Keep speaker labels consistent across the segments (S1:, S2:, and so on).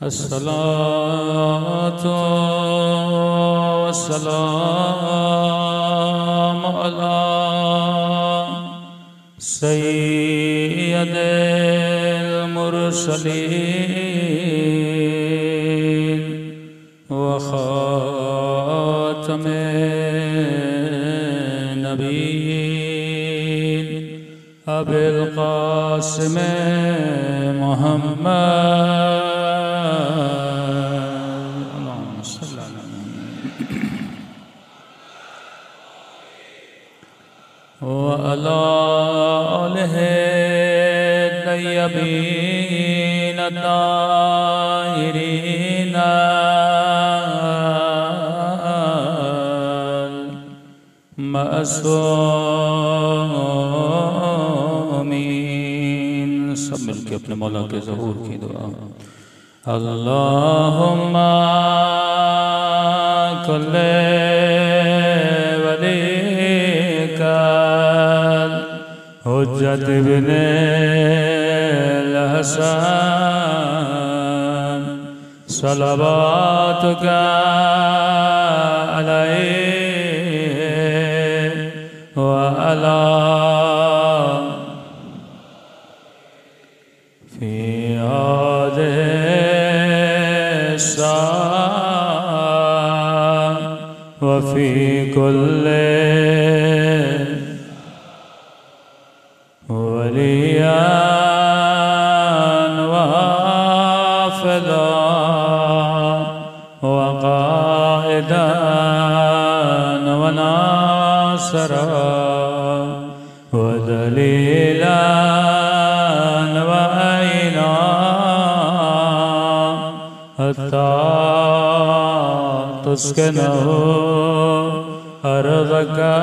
S1: अस्सलातु वस्सलामु अला सय्यदिल मुरसलीन व खातमिन नबीय्यीन अबिल क़ासिम मुहम्मद व अला आलिहि तय्यबीन ताहिरीन मअसूमीन। सब मिलके अपने मौला के ज़हूर की दुआ। अल्लाहुम्मा कुल्ले हुज्जत इब्ने हसन सलवातुका अलैहि व अला फी हादिहि साअ व फी कुल्ली वलियान व हाफ़िज़ा व क़ाइदन व नासिरा व दलीलन व ऐना हत्ता तुस्किनहु अर्ज़का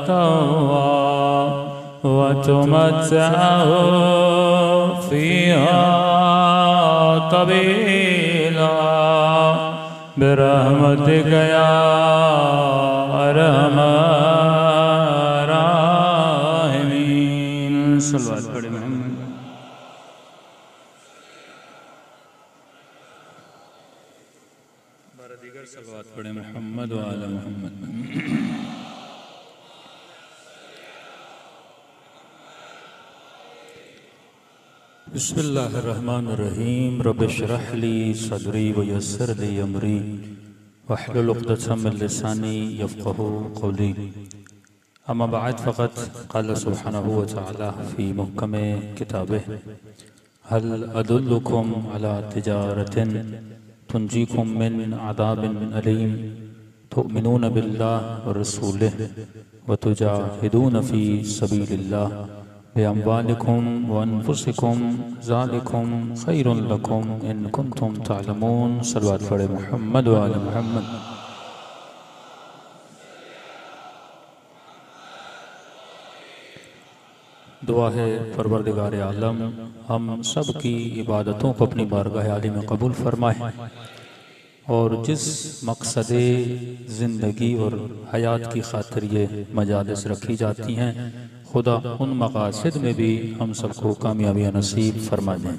S1: तव्वा वतुमत्तअहु फ़ीहा तवीला बिरहमतिका या अरहमर राहिमीन। सल्लल्लाहु अलैहि वसल्लम। बारह दीगर सल्लल्लाहु अलैहि मुहम्मद व आला मुहम्मद। बिस्मिल्लाहिर्रहमानिर्रहीम। रब्बि इश्रह ली सदरी व यस्सिर ली अमरी वहलुल उक़दतम मिन लिसानी यफ़क़हू क़ौली। अम्मा बअद फ़क़द क़ाल सुब्हानहू व तआला फ़ी मुहकमे किताबिहि हल अदुल्लुकुम अला तिजारतिन तुंजीकुम मिन अज़ाबिन अलीम तुअमिनून बिल्लाहि व रसूलिहि व तुजाहिदून फ़ी सबीलिल्लाह बिअम्वालिकुम व अनफुसिकुम ज़ालिकुम खैरुन लकुम इन कुंतुम तअलमून। सल्लल्लाहु अलैहि मुहम्मद व आले मुहम्मद। दुआ है परवरदिगार आलम हम सब की इबादतों को अपनी बारगाह आली में कबूल फरमाए और जिस मकसदे ज़िंदगी और हयात की खातिर ये मजालिस रखी जाती हैं खुदा उन मकासद में भी हम सबको कामयाबियाँ नसीब फरमा दें।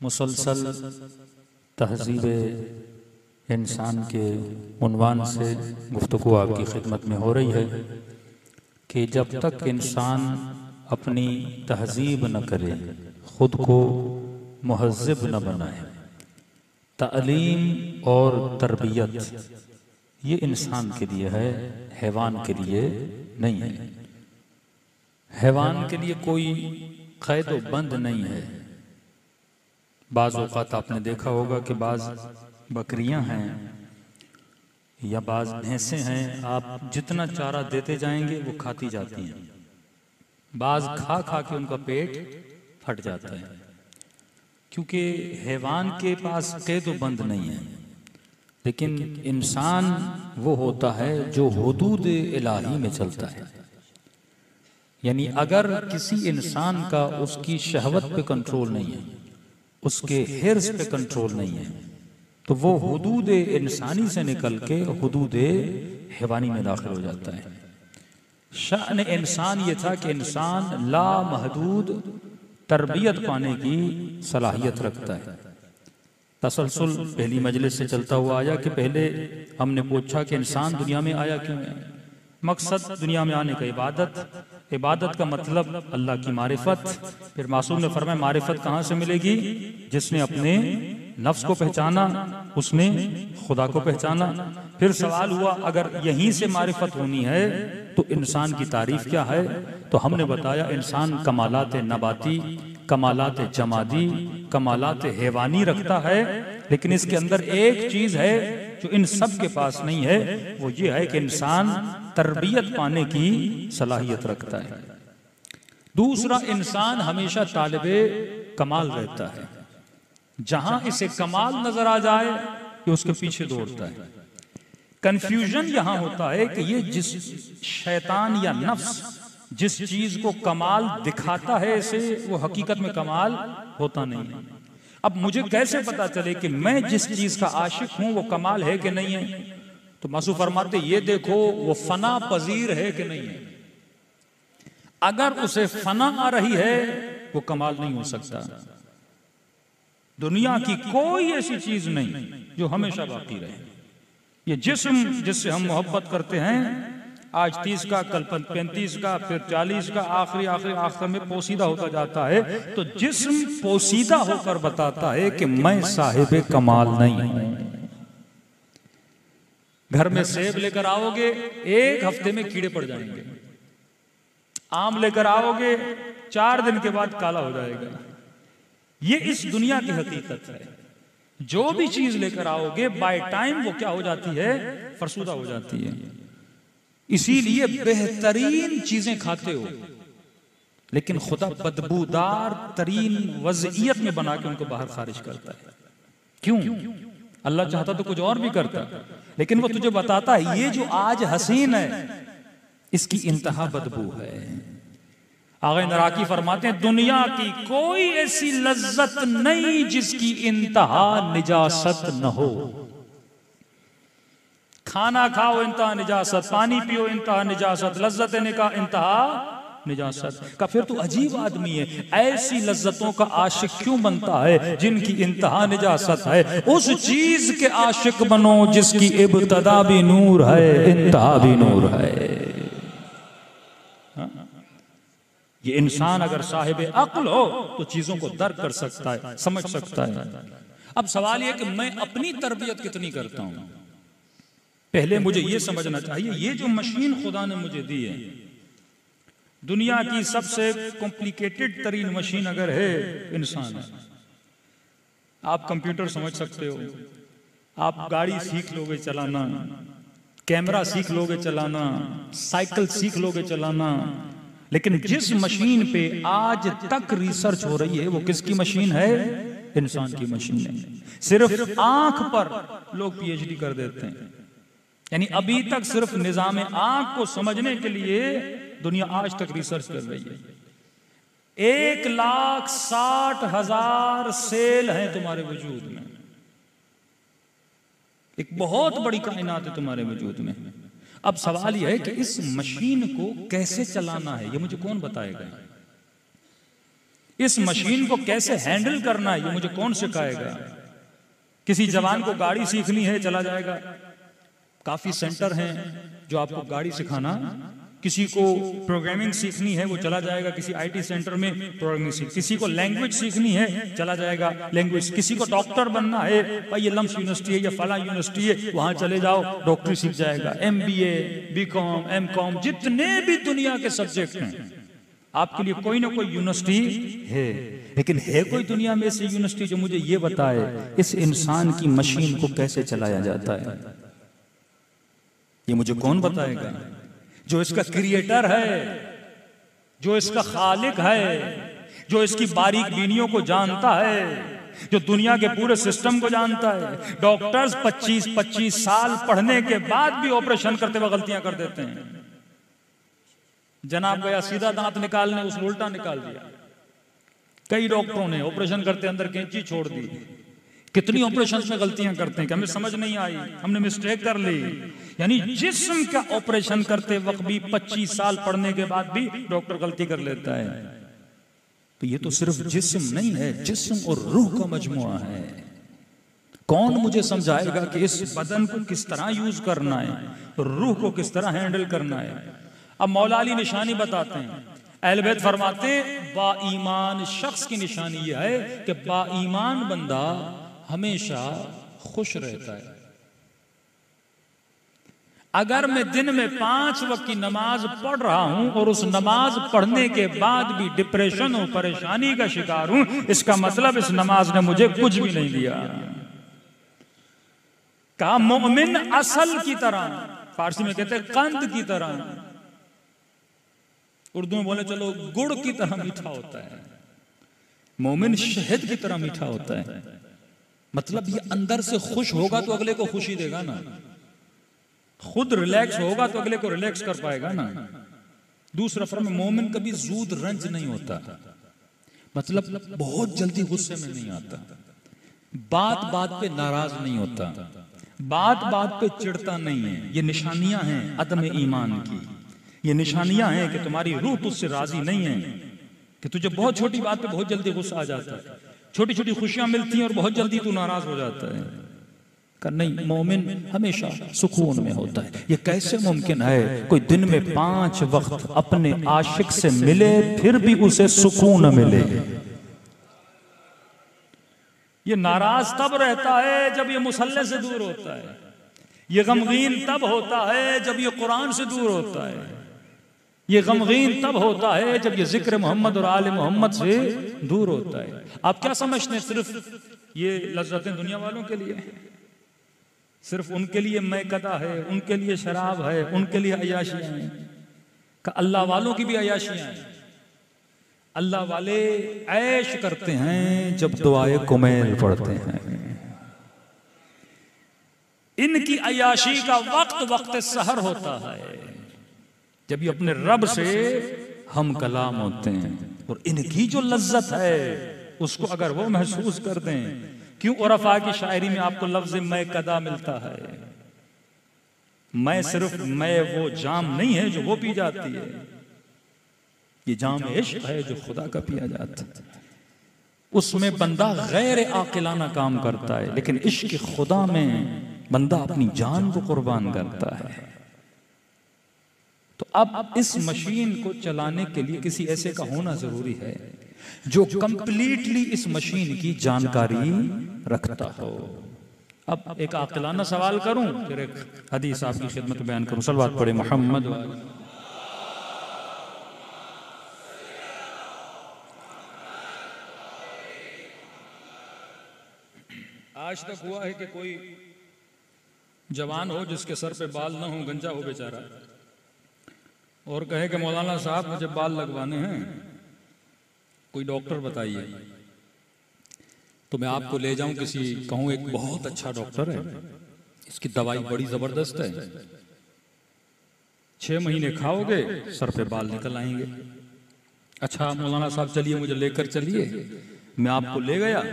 S1: मुसलसल तहज़ीब इंसान के उन्वान से गुफ्तगू आपकी खिदमत में हो रही है कि जब तक इंसान अपनी तहज़ीब न करे, ख़ुद को मुहज़्ज़िब न बनाए, तालीम और तरबियत ये इंसान के लिए है, हैवान के लिए नहीं है। हैवान के लिए कोई क़ैद व बंद नहीं है। बाज़ औक़ात आपने देखा होगा कि बाज़ बकरियां हैं या बाज़ भैंसें हैं, आप जितना चारा देते जाएंगे वो खाती जाती हैं। बाज़ खा खा के उनका पेट फट जाता है क्योंकि हैवान के पास क़ैद व बंद नहीं है। लेकिन इंसान वो होता है जो हुदूद इलाही में चलता है। यानी अगर किसी इंसान का उसकी शहवत पे कंट्रोल नहीं है, उसके हिर्स पे कंट्रोल नहीं है, तो वो हुदूद इंसानी से निकल के हुदूद हैवानी में दाखिल हो जाता है। शान इंसान ये था कि इंसान लामहदूद तरबियत पाने की सलाहियत रखता है। तसलसल पहली मजलिस से चलता हुआ आया कि पहले हमने पूछा कि इंसान दुनिया में आया क्यों है। मकसद दुनिया में आने का इबादत, इबादत का मतलब अल्लाह की मारिफत। फिर मासूम ने फरमाया मारिफत कहाँ से मिलेगी? जिसने अपने नफ्स को पहचाना उसने खुदा को पहचाना। फिर सवाल हुआ अगर यहीं से मारिफत होनी है तो इंसान की तारीफ क्या है? तो हमने बताया इंसान कमालात नबाती, कमालात जमादी, कमालात हैवानी रखता है, लेकिन इसके अंदर एक चीज है जो इन सब के पास नहीं है, वो ये है कि इंसान तरबियत पाने की सलाहियत रखता है। दूसरा, इंसान हमेशा तालिबे कमाल रहता है। जहां इसे कमाल नजर आ जाए ये उसके पीछे दौड़ता है। कंफ्यूजन यहां होता है कि ये जिस शैतान या नफ्स जिस चीज को कमाल दिखाता है इसे, वो हकीकत में कमाल होता नहीं है। अब मुझे कैसे पता चले कि मैं जिस चीज का आशिक हूं वो कमाल है कि नहीं है? तो मासू फरमाते ये देखो वो फना पजीर है कि नहीं है। अगर उसे फना आ रही है वो कमाल नहीं हो सकता। दुनिया की कोई ऐसी चीज नहीं जो हमेशा बाकी रहे। ये जिस्म जिससे हम मोहब्बत करते हैं, आज 30 का, कल 35 का, फिर 40 का, आखिर में पोसीदा होता जाता है। तो जिस्म पोसीदा होकर बताता है कि मैं साहिबे कमाल नहीं हूं। घर में सेब लेकर आओगे, एक हफ्ते में कीड़े पड़ जाएंगे। आम लेकर आओगे, 4 दिन के बाद काला हो जाएगा। ये इस दुनिया की हकीकत है। जो भी चीज लेकर आओगे बाय टाइम वो क्या हो जाती है? फरसूदा हो जाती है। इसीलिए बेहतरीन चीजें खाते हो, लेकिन खुदा बदबूदार तरीन वज़इयत में बना के उनको बाहर खारिज करता है। क्यों? अल्लाह चाहता तो कुछ और भी करता, लेकिन वो तुझे बताता है ये जो आज हसीन है इसकी इंतहा बदबू है। आगे नराकी फरमाते हैं दुनिया की कोई ऐसी लज्जत नहीं जिसकी इंतहा निजासत न हो। खाना खाओ इंतहा निजासत, पानी पियो इंतहा निजासत, लज्जत निका इंतहा निजासत का। फिर तो अजीब आदमी है, ऐसी लज्जतों का आशिक क्यों बनता है जिनकी इंतहा निजासत है? उस चीज के आशिक बनो जिसकी इब्तदा भी नूर है, इंतहा भी नूर है। ये इंसान अगर साहिब अक्ल हो तो चीजों को दर्क कर सकता है, समझ सकता है। अब सवाल यह कि मैं अपनी तरबियत कितनी करता हूं। पहले मुझे यह समझना चाहिए ये जो मशीन खुदा ने मुझे दी है, दुनिया की सबसे कॉम्प्लिकेटेड तरीन मशीन अगर है इंसान है। आप कंप्यूटर समझ सकते हो, आप गाड़ी सीख लोगे चलाना, कैमरा सीख लोगे चलाना, साइकिल सीख लोगे चलाना, लेकिन जिस मशीन पे आज तक रिसर्च हो रही है वो किसकी मशीन है? इंसान की मशीन है। सिर्फ आंख पर लोग पीएचडी कर देते हैं। यानी अभी तक सिर्फ निजाम आंख को समझने के लिए दुनिया आज तक रिसर्च कर रही है। 1,60,000 सेल हैं तुम्हारे वजूद में। एक बहुत बड़ी कायनात है तुम्हारे वजूद में। अब सवाल यह है कि इस मशीन को कैसे चलाना है ये मुझे कौन बताएगा? इस मशीन को कैसे हैंडल करना है ये मुझे कौन सिखाएगा? किसी जवान को गाड़ी सीखनी है चला जाएगा, काफी सेंटर हैं जो आपको गाड़ी सिखाना। किसी को प्रोग्रामिंग सीखनी है वो चला जाएगा किसी आईटी सेंटर में प्रोग्रामिंग सीख। किसी को लैंग्वेज सीखनी है चला जाएगा लैंग्वेज। किसी को डॉक्टर बनना है भाई ये लम्स यूनिवर्सिटी है या फला यूनिवर्सिटी है वहां चले जाओ डॉक्टरी सीख जाएगा। MBA, BCom, MCom जितने भी दुनिया के सब्जेक्ट हैं आपके लिए कोई ना कोई यूनिवर्सिटी है। लेकिन है कोई दुनिया में ऐसी यूनिवर्सिटी जो मुझे ये बताए इस इंसान की मशीन को कैसे चलाया जाता है? ये मुझे कौन बताएगा? जो इसका क्रिएटर है, जो इसका खालिक है, जो इसकी बारीक बीनियों को जानता है, जो दुनिया के पूरे सिस्टम को जानता है। डॉक्टर्स 25-25 साल पढ़ने के बाद भी ऑपरेशन करते वक्त गलतियां कर देते हैं। जनाब गया सीधा दांत निकालने, उसने उल्टा निकाल दिया। कई डॉक्टरों ने ऑपरेशन करते अंदर कैंची छोड़ दी। कितनी ऑपरेशन में गलतियां करते हैं कि हमें समझ नहीं आई, हमने मिस्टेक कर ली। यानी जिस्म का ऑपरेशन करते वक्त भी 25 साल पढ़ने के बाद भी डॉक्टर गलती कर लेता है। तो ये तो सिर्फ जिस्म नहीं है, जिस्म और रूह का मजमुआ है। कौन मुझे समझाएगा कि इस बदन को किस तरह यूज करना है, रूह को किस तरह हैंडल करना है। अब मौला अली निशानी बताते हैं, अहले बैत फरमाते हैं बाईमान शख्स की निशानी यह है कि बाईमान बंदा हमेशा खुश रहता है। अगर मैं दिन में 5 वक्त की नमाज पढ़ रहा हूं और उस नमाज पढ़ने के बाद भी डिप्रेशन और परेशानी का शिकार हूं, इसका मतलब इस नमाज ने मुझे कुछ भी नहीं दिया। कहा मोमिन असल की तरह, फारसी में कहते हैं कंद की तरह, उर्दू में बोले चलो गुड़ की तरह मीठा होता है। मोमिन शहद की तरह मीठा होता है। मतलब ये अंदर से खुश होगा तो अगले को खुशी देगा ना, खुद रिलैक्स होगा तो अगले को रिलैक्स कर पाएगा ना। दूसरा फर्म मोमिन कभी जूद रंज नहीं होता, मतलब बहुत जल्दी गुस्से में नहीं आता, बात बात पे नाराज नहीं होता, बात बात पे चिढ़ता नहीं है। ये निशानियां हैं अदम ईमान की, ये निशानियां हैं कि तुम्हारी रूह तुझसे राजी नहीं है, कि तुझे बहुत छोटी बात पे बहुत जल्दी गुस्सा आ जाता है, छोटी छोटी खुशियां मिलती हैं और बहुत जल्दी तू नाराज हो जाता है। का नहीं, मोमिन हमेशा सुकून में होता है। ये कैसे मुमकिन है कोई दिन में 5 वक्त अपने आशिक से मिले फिर भी उसे सुकून न मिले? ये नाराज तब रहता है जब ये मुसल्ले से दूर होता है, ये गमगीन तब होता है जब ये कुरान से दूर होता है, ये गमगीन तब होता है जब ये जिक्र मोहम्मद और आले मोहम्मद से दूर होता है। आप क्या समझते हैं सिर्फ ये लज्जतें दुनिया वालों के लिए, सिर्फ उनके लिए मैकदा है, उनके लिए शराब है, उनके लिए अयाशियां हैं? का अल्लाह वालों की भी अयाशियां हैं। अल्लाह वाले ऐश करते हैं जब दुआए कुमैल पढ़ते हैं। इनकी अयाशी का वक्त वक्त सहर होता है जब ये अपने रब से हम कलाम होते हैं, और इनकी जो लज्जत है उसको अगर वो महसूस कर दें। क्यों उरफा की शायरी में आपको लफ्ज मैं कदा मिलता है? मैं सिर्फ मैं वो जाम नहीं है जो वो पी जाती है, ये जाम इश्क है जो खुदा का पिया जाता है। उसमें बंदा गैर आकिलाना काम करता है, लेकिन इश्क खुदा में बंदा अपनी जान को कुर्बान करता है। तो अब इस मशीन को चलाने के लिए किसी ऐसे का होना जरूरी है जो कंप्लीटली इस मशीन की जानकारी रखता हो। अब एक आकिलाना सवाल करूं, फिर एक हदीस आपकी खिदमत बयान करूं। सलवात पढ़े मोहम्मद। आज तक हुआ है कि कोई जवान हो जिसके सर पे बाल ना हो, गंजा हो बेचारा, और कहे कि मौलाना साहब मुझे बाल लगवाने हैं, कोई डॉक्टर बताइए। तो मैं आपको ले जाऊं किसी, कहूं एक बहुत अच्छा डॉक्टर है, इसकी दवाई बड़ी जबरदस्त है, 6 महीने खाओगे सर पे बाल निकल आएंगे। अच्छा मौलाना साहब चलिए मुझे लेकर चलिए। मैं आपको ले गया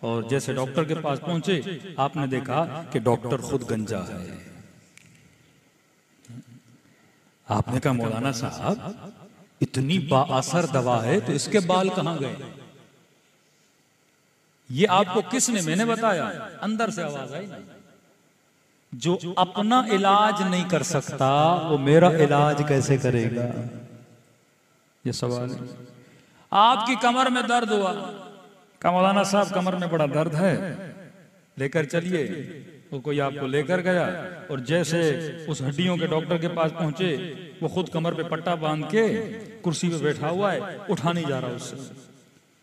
S1: और जैसे डॉक्टर के पास पहुंचे आपने देखा कि डॉक्टर खुद गंजा है। आपने कहा मौलाना साहब इतनी बाअसर दवा है तो इसके बाल कहां गए? ये आपको किसने? मैंने बताया। अंदर से आवाज आई ना, जो अपना इलाज नहीं कर सकता वो मेरा इलाज कैसे करेगा? ये सवाल है। आपकी कमर में दर्द हुआ, कहा मौलाना साहब कमर में बड़ा दर्द है, लेकर चलिए। वो कोई आपको लेकर गया और जैसे उस हड्डियों के डॉक्टर के पास पहुंचे, वो खुद कमर पे पट्टा बांध के कुर्सी पे बैठा हुआ है, उठा नहीं जा रहा उससे।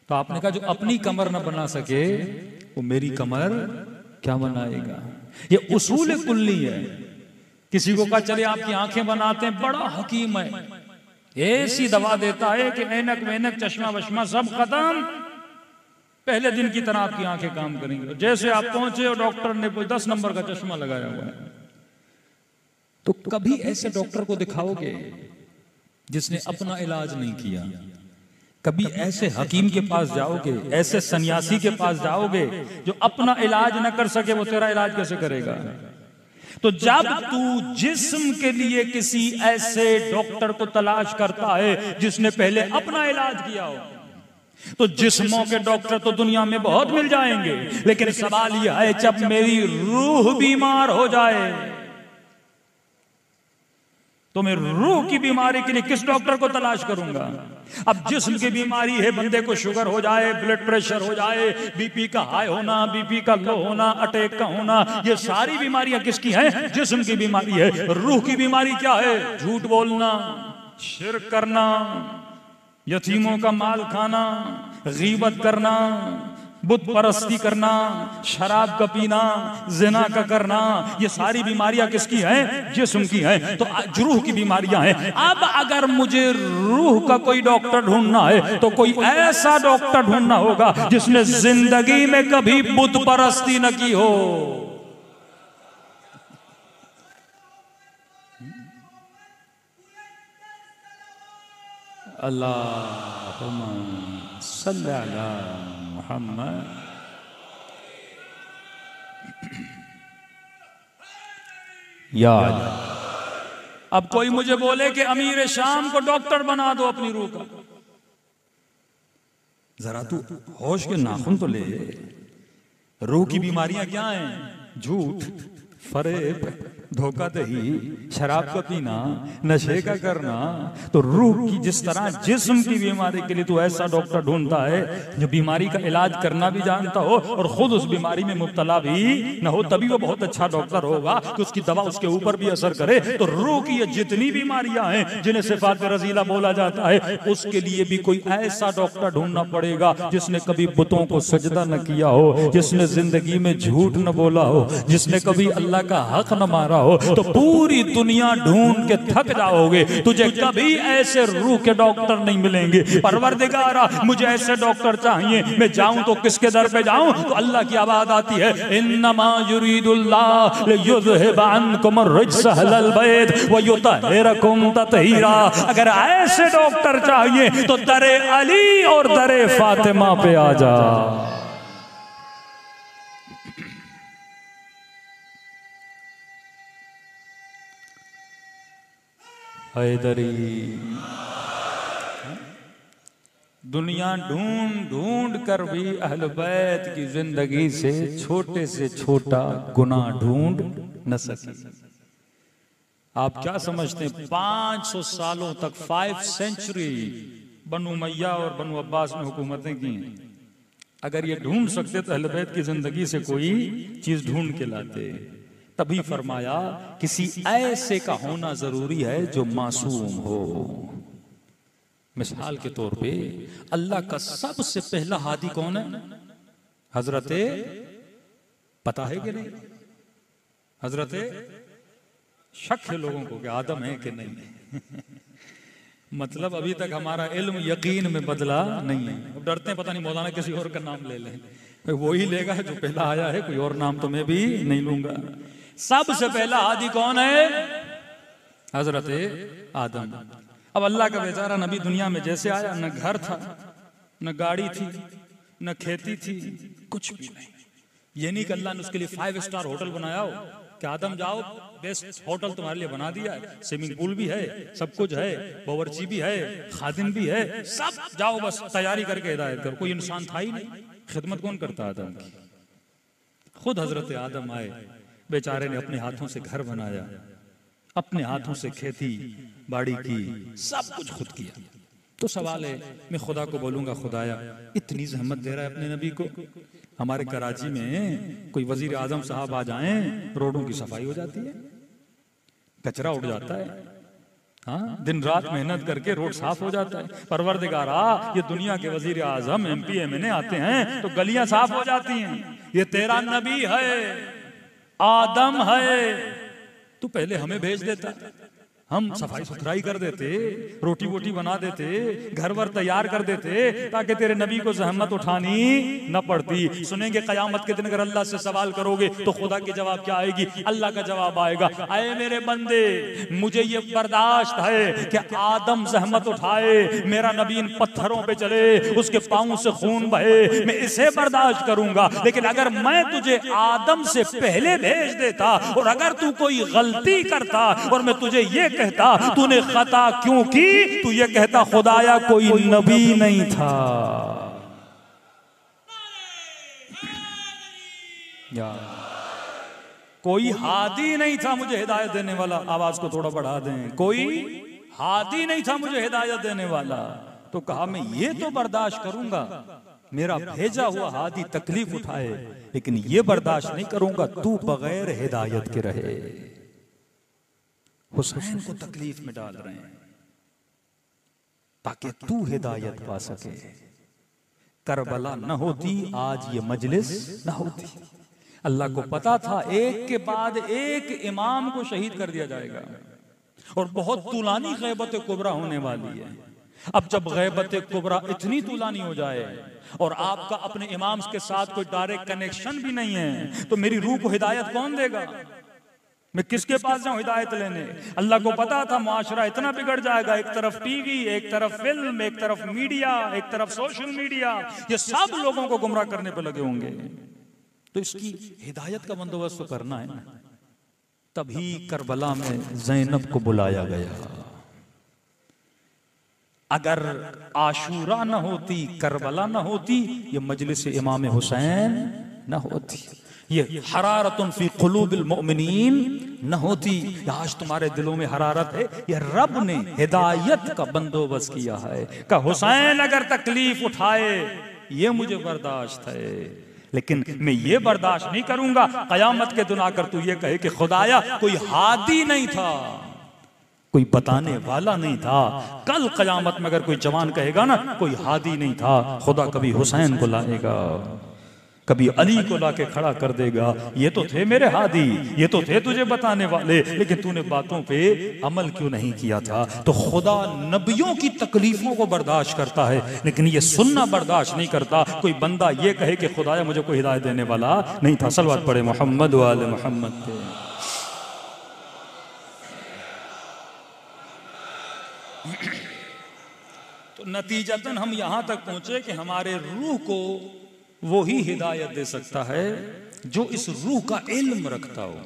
S1: तो आपने कहा जो अपनी कमर न बना सके वो मेरी कमर क्या बनाएगा? ये उसूल कुल्ली है। किसी को कहा चले आपकी आंखें बनाते हैं, बड़ा हकीम है, ऐसी दवा देता है कि ऐनक वैनक चश्मा वश्मा सब खत्म, पहले दिन की तरह आपकी आंखें काम करेंगे। जैसे आप पहुंचे और डॉक्टर ने कोई 10 नंबर का चश्मा लगाया हुआ है। तो कभी ऐसे डॉक्टर को दिखाओगे जिसने अपना इलाज नहीं किया? कभी ऐसे हकीम के पास जाओगे, ऐसे सन्यासी के पास जाओगे जो अपना इलाज न कर सके, वो तेरा इलाज कैसे करेगा? तो जब तू जिस्म के लिए किसी ऐसे डॉक्टर को तलाश करता है जिसने पहले अपना इलाज किया हो, तो जिस्मों के डॉक्टर तो दुनिया में बहुत मिल जाएंगे, लेकिन सवाल यह है जब मेरी रूह बीमार हो जाए तो मैं रूह की बीमारी के लिए किस डॉक्टर को तलाश करूंगा। अब जिस्म की बीमारी है, बंदे को शुगर हो जाए, ब्लड प्रेशर हो जाए, बीपी का हाई होना, बीपी का लो होना, अटैक का होना, ये सारी बीमारियां किसकी हैं? जिस्म की बीमारी है। रूह की बीमारी क्या है? झूठ बोलना, शिर्क करना, यतीमों का माल खाना, गीबत करना, बुत परस्ती करना, शराब का पीना, जिना का करना, ये सारी बीमारियां किसकी हैं? जिस्म की हैं। तो रूह की बीमारियां हैं। अब अगर मुझे रूह का कोई डॉक्टर ढूंढना है तो कोई ऐसा डॉक्टर ढूंढना होगा जिसने जिंदगी में कभी बुत परस्ती न की हो। अल्लाहुम्मा सल्ली अला मुहम्मद। याद अब कोई मुझे बोले कि अमीर शाम को डॉक्टर बना दो अपनी रूह का, जरा तू होश के नाखून तो ले। रूह की बीमारियां क्या हैं? झूठ, फरेब, धोखाधड़ी, शराब का पीना, नशे का करना। तो रूह की जिस तरह जिस्म की बीमारी के लिए तो ऐसा डॉक्टर ढूंढता है जो बीमारी का इलाज करना भी जानता हो और खुद उस बीमारी में मुब्तला भी न हो, तभी वो बहुत अच्छा डॉक्टर होगा कि उसकी दवा उसके ऊपर भी असर करे। तो रूह की ये जितनी बीमारियां हैं जिन्हें सिफात रजीला बोला जाता है, उसके लिए भी कोई ऐसा डॉक्टर ढूंढना पड़ेगा जिसने कभी बुतों को सजदा न किया हो, जिसने जिंदगी में झूठ न बोला हो, जिसने कभी अल्लाह का हक न मारा हो। तो पूरी दुनिया ढूंढ के थक जाओगे, तुझे कभी ऐसे रूह के डॉक्टर नहीं मिलेंगे। परवरदिगारा मुझे ऐसे डॉक्टर चाहिए, मैं जाऊं तो किसके दर पे जाऊं? तो अल्लाह की आवाज आती है, इन्नमा युरीदुल्लाह लियुज़हिबा अन्कुम अर्रिज्स अहलल बैत व युतहिरकुम ततहीरा। अगर ऐसे डॉक्टर चाहिए तो दरे अली और दरे फातिमा पे आ जा। हैदरी दुनिया ढूंढ ढूंढ कर भी अहल बैत की जिंदगी से छोटे से छोटा गुनाह ढूंढ न सकी। आप क्या समझते हैं 500 सालों तक 5 सेंचुरी बनु मैया और बनु अब्बास ने हुकूमतें की। अगर ये ढूंढ सकते तो अहल बैत की जिंदगी से कोई चीज ढूंढ के लाते। तभी फरमाया किसी ऐसे का होना जरूरी है जो मासूम हो। मिसाल के तौर पे अल्लाह का सबसे पहला हादी कौन है? हजरते, पता है कि नहीं? हजरते, शक है लोगों को कि आदम है कि नहीं। मतलब अभी तक हमारा इल्म यकीन में बदला नहीं है। अब डरते हैं पता नहीं मौलाना किसी और का नाम ले लें, वो ही लेगा जो पहला आया है, कोई और नाम तो मैं भी नहीं लूंगा। सबसे पहला हादी कौन है? हजरते आदम। अब अल्लाह का बेचारा नबी दुनिया में जैसे आया, न घर था, न गाड़ी थी, न खेती थी, कुछ भी नहीं। ये नहीं कि अल्लाह ने उसके लिए 5 स्टार होटल बनाया हो कि आदम जाओ बेस्ट होटल तुम्हारे लिए बना दिया है, स्विमिंग पूल भी है, सब कुछ है, बावर्ची भी है, खादिम भी है, सब जाओ बस तैयारी करके हिदायत करो। कोई इंसान था ही नहीं। खिदमत कौन करता आदम की? खुद हजरत आदम आए, बेचारे ने अपने हाथों से घर बनाया, अपने हाथों से खेती बाड़ी की, सब कुछ खुद किया। तो सवाल है, मैं खुदा को बोलूंगा खुदाया इतनी जहमत दे रहा है अपने नबी को, हमारे कराची में कोई वजीर आजम साहब आ जाएं, रोडों की सफाई हो जाती है, कचरा उड़ जाता है, हाँ, दिन रात मेहनत करके रोड साफ हो जाता है। परवरदिगारा ये दुनिया के वजीर आजम MP MNA आते हैं तो गलियां साफ हो जाती हैं। ये तेरा नबी है, आदम है, तू पहले हमें भेज देता, हम सफाई सुथराई कर देते, रोटी वोटी बना देते, घर वर तैयार कर देते, ताकि तेरे नबी को जहमत उठानी न पड़ती। सुनेंगे कयामत के दिन अगर अल्लाह से सवाल करोगे तो खुदा की जवाब क्या आएगी? अल्लाह का जवाब आएगा, आए मेरे बंदे, मुझे ये बर्दाश्त है कि आदम जहमत उठाए, मेरा नबी इन पत्थरों पे चले, उसके पांव से खून बहे, मैं इसे बर्दाश्त करूंगा। लेकिन अगर मैं तुझे आदम से पहले भेज देता और अगर तू कोई गलती करता और मैं तुझे ये कहता तूने खता क्यों की, तू ये कहता खुदाया कोई नबी नहीं था। या कोई हादी नहीं था मुझे हिदायत देने वाला। आवाज को थोड़ा बढ़ा दें, कोई हादी नहीं था मुझे हिदायत देने वाला। तो कहा मैं ये तो बर्दाश्त करूंगा मेरा भेजा हुआ हादी तकलीफ उठाए, लेकिन ये बर्दाश्त नहीं करूंगा तू बगैर हिदायत के रहे। हुसैन को तकलीफ में डाल रहे हैं ताकि तू हिदायत पा सके। करबला न होती आज ये मजलिस न होती। अल्लाह को पता था एक के बाद एक इमाम को शहीद कर दिया जाएगा और बहुत तुलानी गैबत कुबरा होने वाली है। अब जब गैबत कुबरा इतनी तुलानी हो जाए और आपका अपने इमाम के साथ कोई डायरेक्ट कनेक्शन भी नहीं है तो मेरी रूह को हिदायत कौन देगा? मैं किसके पास जाऊं हिदायत लेने? अल्लाह को पता था मुआशरा इतना बिगड़ जाएगा, एक तरफ टीवी, एक तरफ फिल्म, एक तरफ मीडिया, एक तरफ सोशल मीडिया, ये सब लोगों को गुमराह करने पर लगे होंगे। तो इसकी हिदायत का बंदोबस्त तो करना है ना। तभी करबला में ज़ैनब को बुलाया गया। अगर आशूरा न होती, करबला न होती, ये मजलिस इमाम हुसैन न होती, ये हरारतुन फी कुलूबिल मुमिनीन न होती। आज तुम्हारे दिलों में हरारत है, ये रब ने हिदायत का बंदोबस्त किया है। का हुसैन अगर तकलीफ उठाए ये मुझे बर्दाश्त है, लेकिन मैं ये बर्दाश्त नहीं करूंगा कयामत के दिन आकर तू ये कहे कि खुदाया कोई हादी नहीं था, कोई बताने वाला नहीं था। कल कयामत में अगर कोई जवान कहेगा ना कोई हादी नहीं था, खुदा कभी हुसैन को लाएगा, कभी अली को लाके खड़ा कर देगा। ये तो थे मेरे हादी, ये तो थे तुझे बताने वाले, लेकिन तूने बातों पे अमल क्यों नहीं किया था? तो खुदा नबियों की तकलीफों को बर्दाश्त करता है, लेकिन ये सुनना बर्दाश्त नहीं करता कोई बंदा ये कहे कि खुदाया मुझे कोई हिदायत देने वाला नहीं था। सलवात पढ़े मोहम्मद वाले मोहम्मद पे। तो नतीजतन हम यहां तक पहुंचे कि हमारे रूह को वो ही हिदायत दे सकता है जो इस रूह का इल्म रखता हो,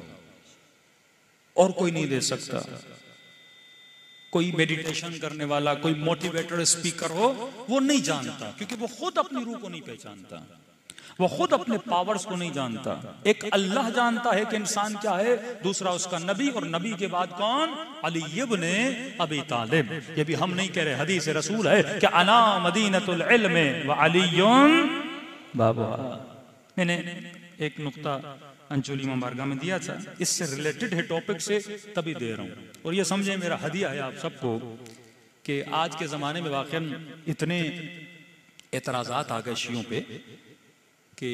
S1: और कोई नहीं दे सकता। कोई मेडिटेशन करने वाला, कोई मोटिवेटर स्पीकर हो, वो नहीं जानता, क्योंकि वो खुद अपनी रूह को नहीं पहचानता, वो खुद अपने पावर्स को नहीं जानता। एक अल्लाह जानता है कि इंसान क्या है, दूसरा उसका नबी, और नबी के बाद कौन? अली इब्ने अबी तालिब। ये भी हम नहीं कह रहे, हदीस रसूल है कि अना मदीनतुल इल्म व अलीयुन बाबा। मैंने एक नुक्ता अंजुली मुबारका में दिया था, इससे रिलेटेड है टॉपिक से, तभी दे रहा हूँ। और ये समझे मेरा हदिया है आप सबको कि आज के ज़माने में वाकई इतने एतराज़ात आ गए शियों पे कि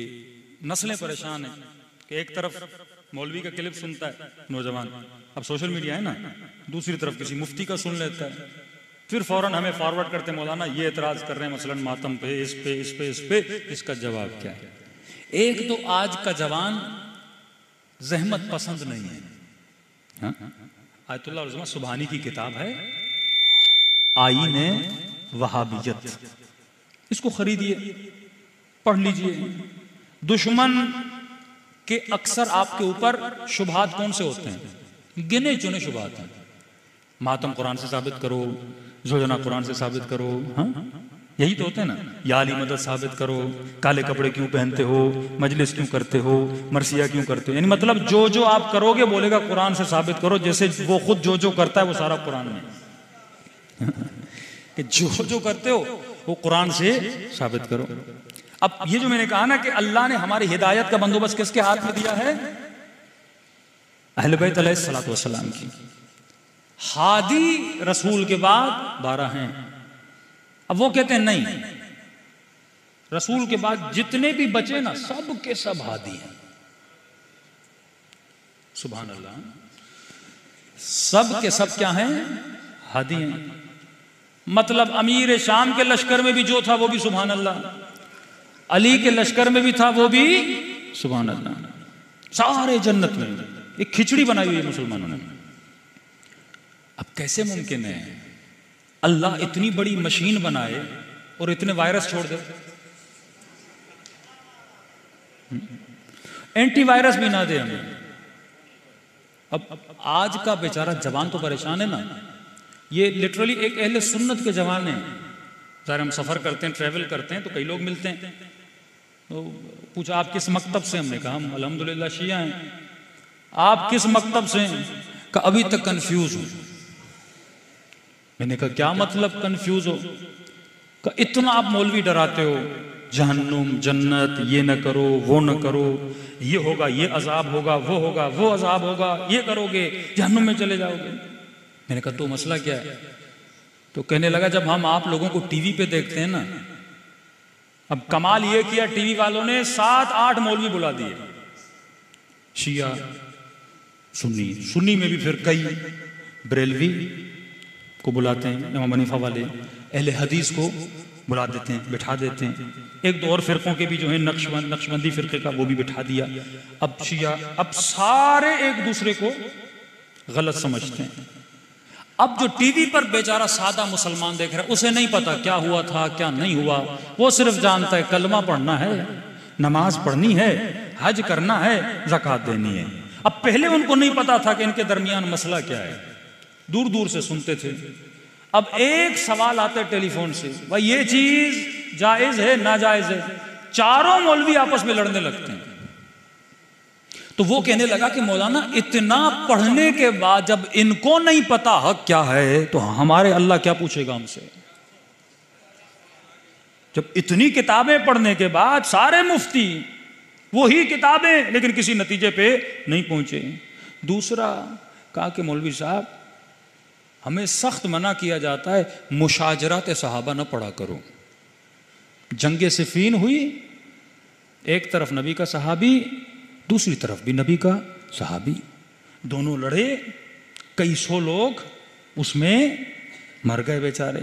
S1: नस्लें परेशान हैं कि एक तरफ मौलवी का क्लिप सुनता है नौजवान, अब सोशल मीडिया है ना, दूसरी तरफ किसी मुफ्ती का सुन लेता है, फिर फौरन हमें फॉरवर्ड करते मौलाना ये एतराज कर रहे हैं मसलन मातम पे, इस पे, इस पे, इस पे, इसका जवाब क्या है? एक तो आज का जवान ज़हमत पसंद नहीं है। आयतुल्लाह उज़्मा सुबहानी की किताब है आईने वहाबियत, इसको खरीदिए, पढ़ लीजिए। दुश्मन के अक्सर आपके ऊपर शुबहात कौन से होते हैं? गिने चुने शुबहात हैं। मातम कुरान से साबित करो, जोजना कुरान से साबित करो, हाँ यही तो होते हैं ना। या अली मदद साबित करो, काले कपड़े क्यों पहनते हो, मजलिस क्यों करते हो, मरसिया क्यों करते हो, यानी मतलब जो जो आप करोगे बोलेगा कुरान से साबित करो, जैसे वो खुद जो जो करता है वो सारा कुरान में कि जो जो करते हो वो कुरान से साबित करो। अब ये जो मैंने कहा ना कि अल्लाह ने हमारी हिदायत का बंदोबस्त किसके हाथ में दिया है? अहले बैत अलैहिस्सलातु वस्सलाम की। हादी रसूल के बाद 12 हैं। अब वो कहते हैं नहीं, रसूल के बाद जितने भी बचे ना सब के सब हादी हैं। सुभान अल्लाह, सब के सब क्या हैं? हादी हैं। मतलब अमीर शाम के लश्कर में भी जो था वो भी सुभान अल्लाह, अली के लश्कर में भी था वो भी सुभान अल्लाह, सारे जन्नत में। एक खिचड़ी बनाई हुई है मुसलमानों ने। अब कैसे मुमकिन है अल्लाह इतनी बड़ी मशीन बनाए और इतने वायरस छोड़ दे, एंटीवायरस भी ना दे हमें? अब आज का बेचारा जवान तो परेशान है ना। ये लिटरली एक अहले सुन्नत के जवान हैं। ज़रा हम सफ़र करते हैं, ट्रैवल करते हैं तो कई लोग मिलते हैं, तो पूछा आप किस मकतब से? हमने कहा हम अल्हम्दुलिल्लाह शिया हैं। आप किस मकतब से? कहा अभी तक कंफ्यूज हूं। मैंने कहा क्या मतलब कंफ्यूज हो? कहा इतना आप मौलवी डराते हो, जहन्नुम जन्नत, ये न करो वो न करो, ये होगा ये अजाब होगा, वो होगा वो अजाब होगा, ये करोगे जहन्नुम में चले जाओगे। मैंने कहा तो मसला क्या है? तो कहने लगा जब हम आप लोगों को टीवी पे देखते हैं ना, अब कमाल ये किया टीवी वालों ने 7-8 मौलवी बुला दिए, शिया सुन्नी, सुन्नी में भी फिर कई बरेलवी को बुलाते हैं, इमाम हनीफा वाले, अहले हदीस को बुला देते हैं, बिठा देते हैं, एक दो और फिरकों के भी जो है नक्शबंदी फिरके का वो भी बिठा दिया। अब शिया, अब सारे एक दूसरे को गलत समझते हैं। अब जो टीवी पर बेचारा सादा मुसलमान देख रहा है, उसे नहीं पता क्या हुआ था क्या नहीं हुआ, वो सिर्फ जानता है कलमा पढ़ना है, नमाज पढ़नी है, हज करना है, ज़कात देनी है। अब पहले उनको नहीं पता था कि इनके दरमियान मसला क्या है, दूर दूर से सुनते थे। अब एक सवाल आता है टेलीफोन से, भाई ये चीज जायज है नाजायज है, चारों मौलवी आपस में लड़ने लगते हैं। तो वो कहने लगा कि मौलाना इतना पढ़ने के बाद जब इनको नहीं पता हक क्या है, तो हमारे अल्लाह क्या पूछेगा हमसे? जब इतनी किताबें पढ़ने के बाद सारे मुफ्ती वही किताबें, लेकिन किसी नतीजे पे नहीं पहुंचे। दूसरा कहा कि मौलवी साहब हमें सख्त मना किया जाता है मुशाजरात सहाबा न पढ़ा करो। जंगे सिफीन हुई, एक तरफ नबी का सहाबी, दूसरी तरफ भी नबी का सहाबी, दोनों लड़े, कई सौ लोग उसमें मर गए बेचारे।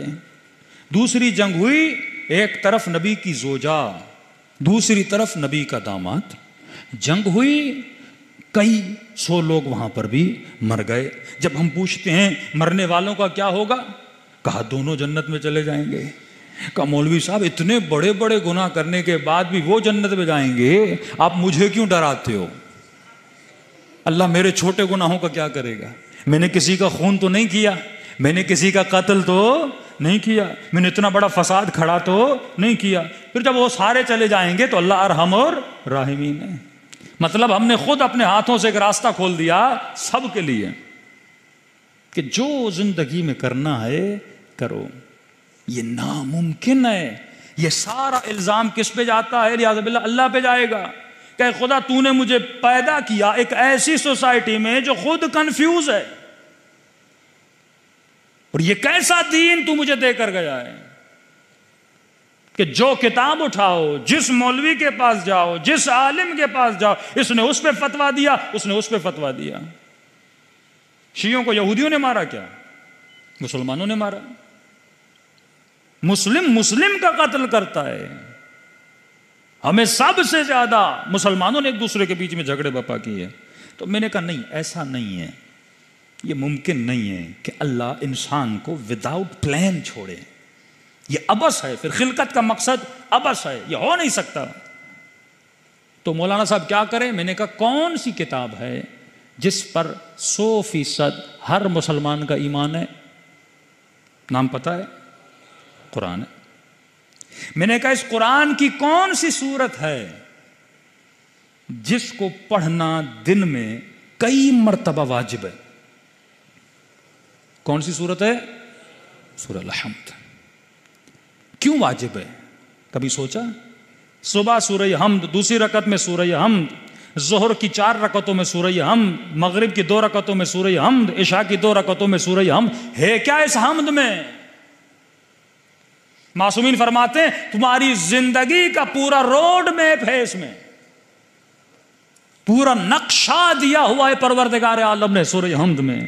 S1: दूसरी जंग हुई, एक तरफ नबी की जोजा, दूसरी तरफ नबी का दामाद, जंग हुई, कई सौ लोग वहां पर भी मर गए। जब हम पूछते हैं मरने वालों का क्या होगा, कहा दोनों जन्नत में चले जाएंगे। कहा मौलवी साहब इतने बड़े बड़े गुनाह करने के बाद भी वो जन्नत में जाएंगे, आप मुझे क्यों डराते हो? अल्लाह मेरे छोटे गुनाहों का क्या करेगा? मैंने किसी का खून तो नहीं किया, मैंने किसी का कत्ल तो नहीं किया, मैंने इतना बड़ा फसाद खड़ा तो नहीं किया। फिर जब वो सारे चले जाएंगे तो अल्लाह अरहम और राहिमीन है। मतलब हमने खुद अपने हाथों से एक रास्ता खोल दिया सबके लिए कि जो जिंदगी में करना है करो। ये नामुमकिन है। ये सारा इल्जाम किस पे जाता है? लिहाज़ बिल्लाह अल्लाह पे जाएगा। कहे खुदा तूने मुझे पैदा किया एक ऐसी सोसाइटी में जो खुद कंफ्यूज है, और ये कैसा दीन तू मुझे देकर गया है कि जो किताब उठाओ, जिस मौलवी के पास जाओ, जिस आलिम के पास जाओ, इसने उस पे फतवा दिया, उसने उस पे फतवा दिया। शियों को यहूदियों ने मारा क्या? मुसलमानों ने मारा। मुस्लिम मुस्लिम का कत्ल करता है। हमें सबसे ज्यादा मुसलमानों ने एक दूसरे के बीच में झगड़े बपा किए। तो मैंने कहा नहीं, ऐसा नहीं है, ये मुमकिन नहीं है कि अल्लाह इंसान को विदाउट प्लान छोड़े। ये अबस है, फिर खिलकत का मकसद अबस है, ये हो नहीं सकता। तो मौलाना साहब क्या करें? मैंने कहा कौन सी किताब है जिस पर 100% हर मुसलमान का ईमान है? नाम पता है? कुरान है। मैंने कहा इस कुरान की कौन सी सूरत है जिसको पढ़ना दिन में कई मर्तबा वाजिब है? कौन सी सूरत है? सूरह अल-हम्द। क्यों वाजिब है? कभी सोचा? सुबह सूरह हम्द, दूसरी रकत में सूरह हम्द, जोहर की 4 रकतों में सूरह हम्द, मगरिब की 2 रकतों में सूरह हम्द, इशा की 2 रकतों में सूरह हम्द। है क्या इस हम्द में? मासूमीन फरमाते हैं तुम्हारी जिंदगी का पूरा रोड मैप है इसमें, पूरा नक्शा दिया हुआ है परवरदिगार आलम ने सूरह हम्द में।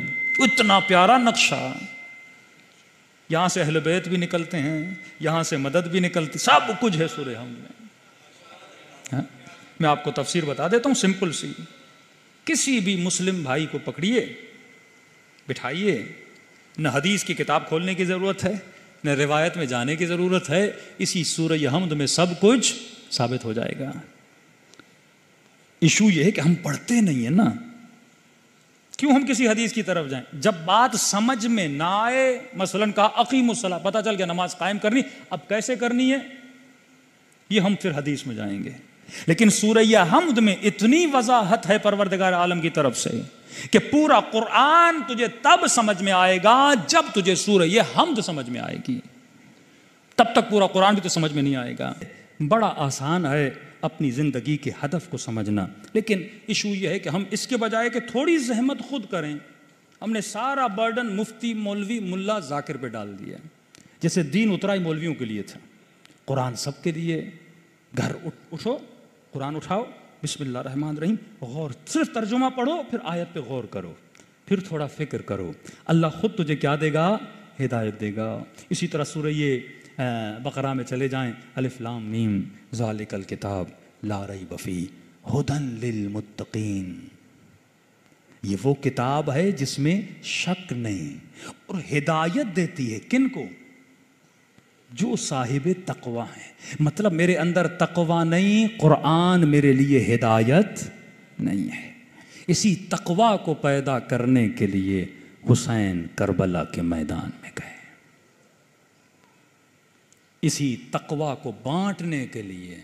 S1: इतना प्यारा नक्शा, यहां से अहले बैत भी निकलते हैं, यहां से मदद भी निकलती, सब कुछ है सूरह हम्द में। हाँ? मैं आपको तफसीर बता देता हूं सिंपल सी। किसी भी मुस्लिम भाई को पकड़िए, बिठाइए, न हदीस की किताब खोलने की जरूरत है, न रिवायत में जाने की जरूरत है, इसी सूरह हम्द में सब कुछ साबित हो जाएगा। इशू यह है कि हम पढ़ते नहीं है ना। क्यों हम किसी हदीस की तरफ जाएं? जब बात समझ में ना आए, मसलन कहा अकीमुस्सलाह, पता चल गया नमाज कायम करनी, अब कैसे करनी है ये हम फिर हदीस में जाएंगे। लेकिन सूरह हमद में इतनी वजाहत है परवरदिगार आलम की तरफ से कि पूरा कुरान तुझे तब समझ में आएगा जब तुझे सूरह हमद समझ में आएगी, तब तक पूरा कुरान भी तो समझ में नहीं आएगा। बड़ा आसान है अपनी ज़िंदगी के हदफ को समझना, लेकिन इशू यह है कि हम इसके बजाय कि थोड़ी जहमत खुद करें, हमने सारा बर्डन मुफ्ती मौलवी मुल्ला जाकिर पे डाल दिया। जैसे दीन उतरा ही मौलवियों के लिए था, कुरान सबके लिए। घर उठो, कुरान उठाओ, बिस्मिल्लाह रहमान रहीम, गौर, सिर्फ तर्जुमा पढ़ो, फिर आयत पे गौर करो, फिर थोड़ा फिक्र करो, अल्लाह खुद तुझे क्या देगा, हिदायत देगा। इसी तरह सूरह बकरा में चले जाएं, अलिफ लाम मीम ज़ालिकल किताब ला रैब फीह हुदन लिल मुत्तकीन, ये वो किताब है जिसमें शक नहीं, और हिदायत देती है किनको, जो साहिब तकवा है। मतलब मेरे अंदर तकवा नहीं, कुरान मेरे लिए हिदायत नहीं है। इसी तकवा को पैदा करने के लिए हुसैन करबला के मैदान में गए, इसी तकवा को बांटने के लिए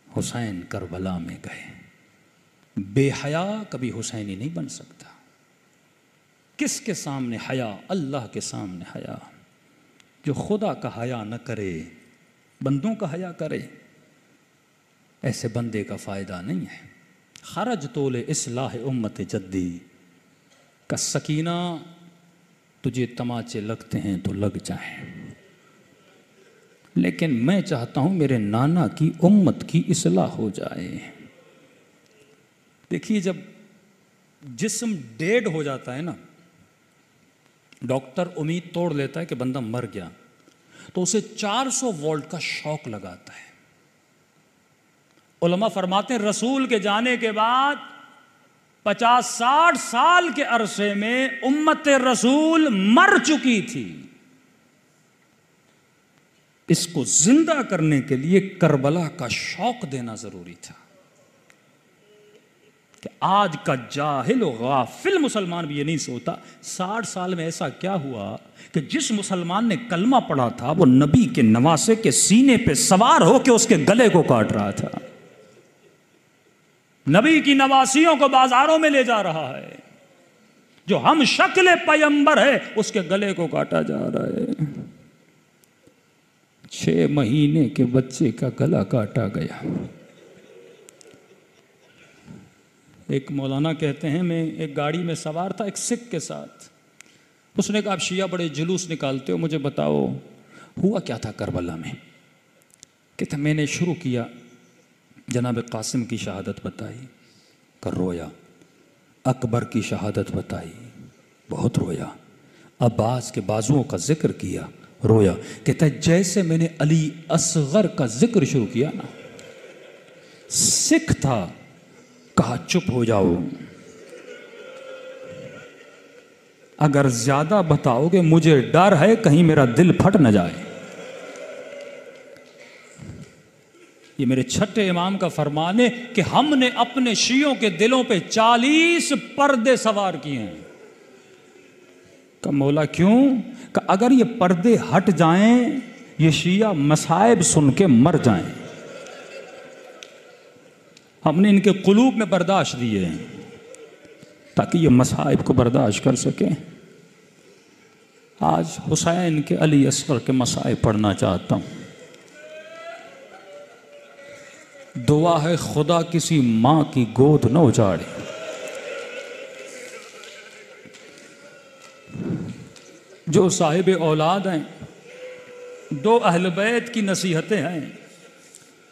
S1: हुसैन करबला में गए। बेहया कभी हुसैनी नहीं बन सकता। किसके सामने हया, अल्लाह के सामने हया। जो खुदा का हया न करे, बंदों का हया करे, ऐसे बंदे का फ़ायदा नहीं है। खरज तोले इस्लाह उम्मत जद्दी का सकीना, तुझे तमाचे लगते हैं तो लग जाएं, लेकिन मैं चाहता हूं मेरे नाना की उम्मत की इस्लाह हो जाए। देखिए, जब जिस्म डेड हो जाता है ना, डॉक्टर उम्मीद तोड़ लेता है कि बंदा मर गया, तो उसे 400 वोल्ट का शॉक लगाता है। उलमा फरमाते हैं रसूल के जाने के बाद 50-60 साल के अरसे में उम्मत रसूल मर चुकी थी। इसको जिंदा करने के लिए करबला का शौक देना जरूरी था कि आज का जाहिल और गाफिल मुसलमान भी ये नहीं सोता 60 साल में ऐसा क्या हुआ कि जिस मुसलमान ने कलमा पढ़ा था वो नबी के नवासे के सीने पे सवार होकर उसके गले को काट रहा था, नबी की नवासियों को बाजारों में ले जा रहा है, जो हम शक्ल पैगंबर है उसके गले को काटा जा रहा है। 6 महीने के बच्चे का गला काटा गया। एक मौलाना कहते हैं, मैं एक गाड़ी में सवार था एक सिख के साथ, उसने कहा आप शिया बड़े जुलूस निकालते हो, मुझे बताओ हुआ क्या था करबला में। कहते मैंने शुरू किया, जनाब कासिम की शहादत बताई, कर रोया, अकबर की शहादत बताई, बहुत रोया, अब्बास के बाजुओं का जिक्र किया, रोया। कहता है जैसे मैंने अली असगर का जिक्र शुरू किया ना, सिख था, कहा चुप हो जाओ, अगर ज्यादा बताओगे मुझे डर है कहीं मेरा दिल फट न जाए। ये मेरे छठे इमाम का फरमान है कि हमने अपने शियों के दिलों पे 40 पर्दे सवार किए हैं। का मौला क्यों? का अगर ये पर्दे हट जाएं, ये शिया मसाइब सुन के मर जाएं। हमने इनके कुलूब में बर्दाश्त दिए हैं ताकि ये मसाइब को बर्दाश्त कर सकें। आज हुसैन के अली असगर के मसाइब पढ़ना चाहता हूँ। दुआ है खुदा किसी माँ की गोद न उजाड़े। जो साहिब औलाद हैं, 2 अहल बैत की नसीहतें हैं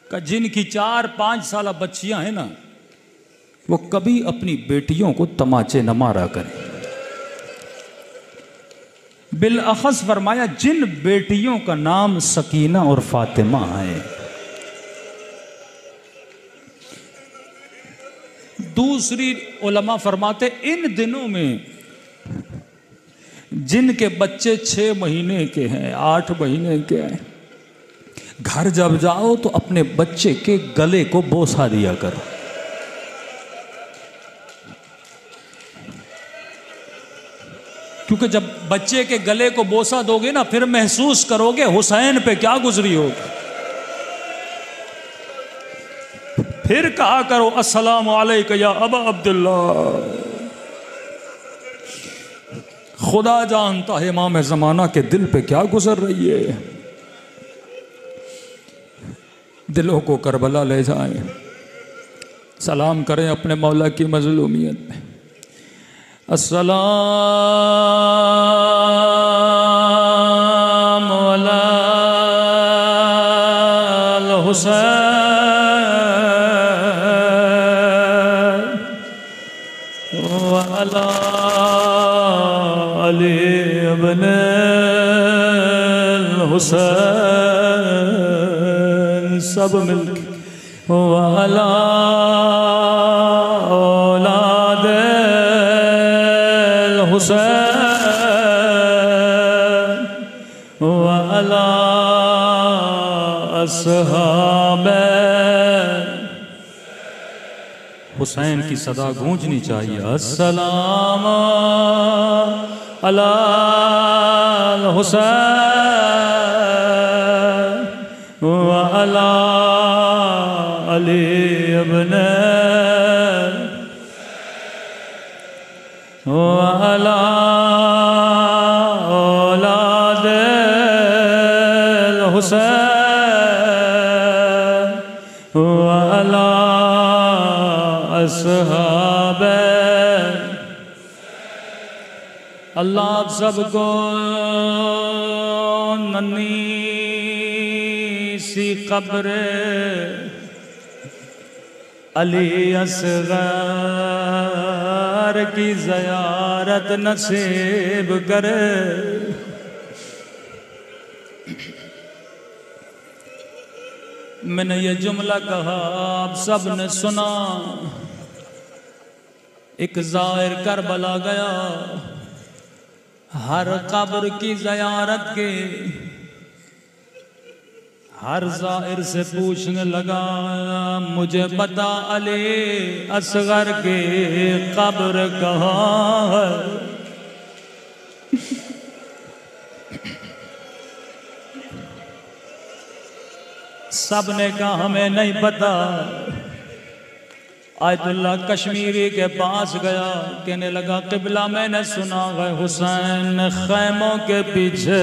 S1: कि जिनकी 4-5 साल बच्चियां हैं ना, वो कभी अपनी बेटियों को तमाचे न मारा करें। बिलअखस फरमाया जिन बेटियों का नाम सकीना और फातिमा है। दूसरी उलमा फरमाते इन दिनों में जिनके बच्चे 6 महीने के हैं, 8 महीने के हैं, घर जब जाओ तो अपने बच्चे के गले को बोसा दिया करो। क्योंकि जब बच्चे के गले को बोसा दोगे ना, फिर महसूस करोगे हुसैन पे क्या गुजरी होगी। फिर कहा करो अस्सलामु अलैका या अबा अब्दुल्ला। खुदा जानता है इमाम ज़माना के दिल पे क्या गुजर रही है। दिलों को करबला ले जाएं, सलाम करें अपने मौला की मज़लूमियत में। अस्सलाम अलल हुसैन व अला अली इब्नुल हुसैन। सब मिलके व अला औलादिल हुसैन व अला अस्हाबे हुसैन की सदा गूंजनी चाहिए। अस्सलाम अलल हुसैन व अला अली इब्नुल व अला औलादिल हुसैन व अला अस्हाबे। अल्लाह आप सबको नन्ही सी कब्र अली असग़र की ज़ियारत नसीब करे। मैंने ये जुमला कहा आप सब ने सुना। एक ज़ाहिर करबला गया, हर कब्र की ज़ियारत के हर ज़ाहिर से पूछने लगा मुझे बता अली असग़र के कब्र कहाँ है। सब ने कहा हमें नहीं पता। आयतुल्लाह कश्मीरी के पास गया, कहने लगा क़िबला मैंने सुना है हुसैन ने खैमों के पीछे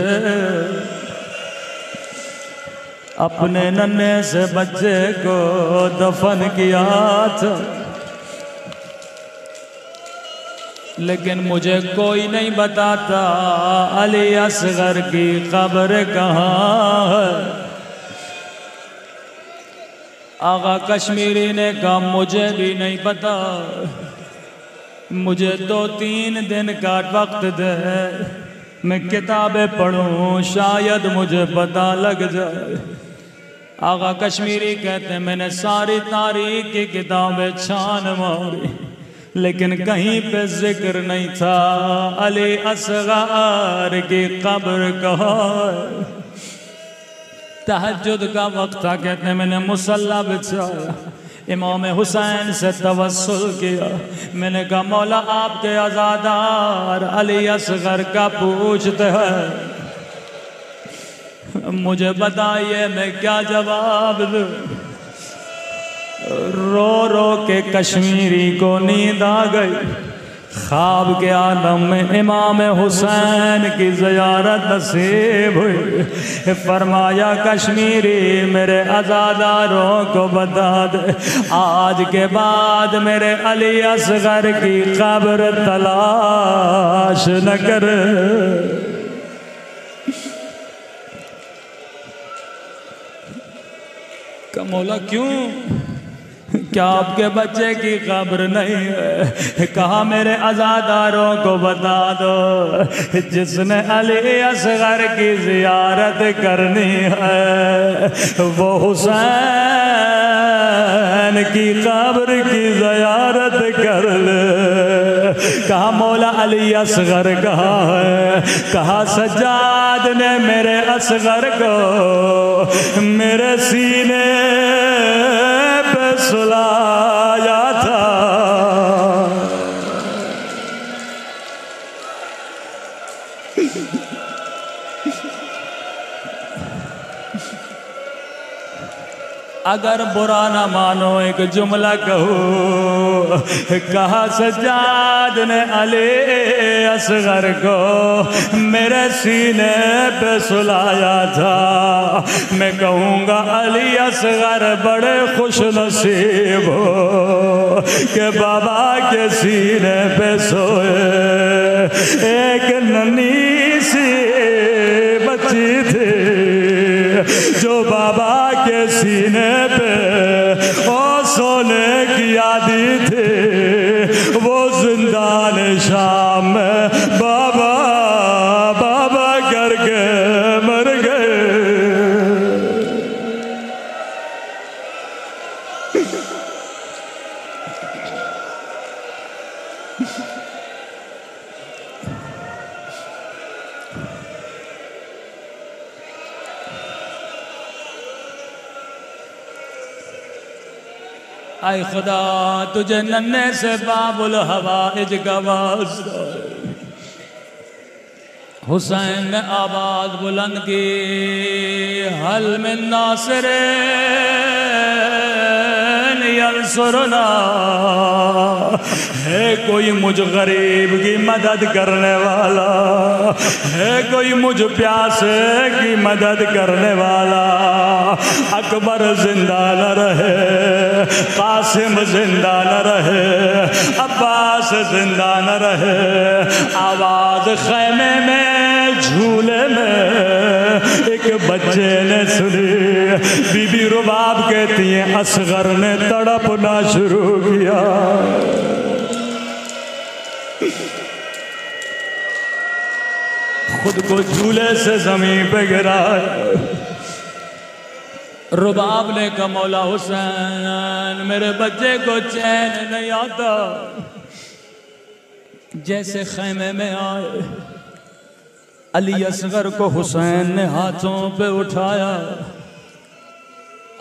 S1: अपने नन्हे से बच्चे को दफन किया था, लेकिन मुझे कोई नहीं बताता अली असग़र की कब्र कहाँ है। आगा कश्मीरी ने कहा मुझे भी नहीं पता, मुझे 2-3 दिन का वक्त दे, मैं किताबें पढ़ूं शायद मुझे पता लग जाए। आगा कश्मीरी कहते हैं मैंने सारी तारीख की किताबें छान मारी, लेकिन कहीं पे जिक्र नहीं था अली असग़र की कब्र कहाँ। तहज्जुद का वक्त था, कहते हैं मैंने मुसल्ला बिछाया, इमाम हुसैन से तवस्सुल किया। मैंने कहा मौला आपके आज़ादार अली असग़र का पूछते हैं, मुझे बताइए मैं क्या जवाब दूं। रो रो के कश्मीरी को नींद आ गई। ख्वाब के आलम में इमाम हुसैन की ज़ियारत नसीब हुई। फरमाया कश्मीरी मेरे आज़ादारों को बता दे, आज के बाद मेरे अली असग़र की कब्र तलाश न कर। मौला क्यों, क्या आपके बच्चे की कब्र नहीं है? कहा मेरे आज़ादारों को बता दो, जिसने अली असग़र की ज़ियारत करनी है वो हुसैन की कब्र की ज़ियारत कर ले। कहा मौला अली असग़र कहाँ है? कहा सज्जाद ने मेरे असग़र को मेरे सीने पे सुलाया था। अगर बुरा ना मानो एक जुमला कहूँ, कहा सज्जाद ने अली असगर को मेरे सीने पे सुलाया था। मैं कहूँगा अली असगर बड़े खुश नसीब हो कि बाबा के सीने पे सोए। एक नन्ही सी बच्ची थी जो बाबा के सीने पे ओ सोने की आदि थे। वो जिंदान शाम में बाबा बाबा करके मर गए। आए खुदा तुझे नन्हे से बाबुल हवाइज का वास्ता। हुसैन ने आवाज बुलंद की, हल में नासिर यंसुरना, है कोई मुझ गरीब की मदद करने वाला, है कोई मुझ प्यासे की मदद करने वाला। अकबर जिंदा न रहे, कासिम जिंदा न रहे, अब्बास जिंदा न रहे। आवाज खैमे में झूले में एक बच्चे ने सुनी। बीबी रुबाब कहती है असगर ने तड़पना शुरू किया। खुद को झूले से जमीन पे गिरा। रुबाब ने कहा मौला हुसैन मेरे बच्चे को चैन नहीं आता। जैसे खैमे में आए अली असगर को हुसैन ने हाथों पे उठाया।